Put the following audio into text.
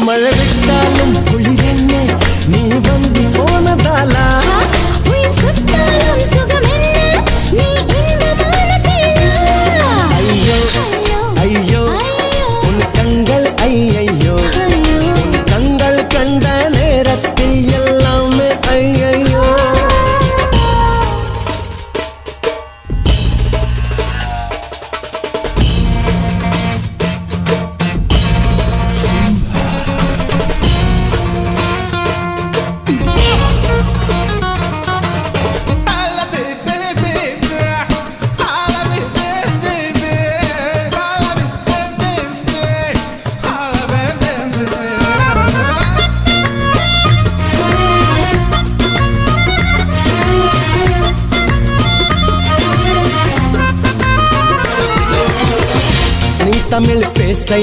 மழை விட்டாலும் குளிரென்ன நீ வந்து போனதாலா உயிர் சுட்டாலும் சுகம் என்ன நீ இன்பமான ஐயோ ஐயோ உன் கண்கள் ஐயையோ உன் கண்கள் கண்ட நேரத்தில் எல்லாமே ஐயையோ தமிழ் பேசை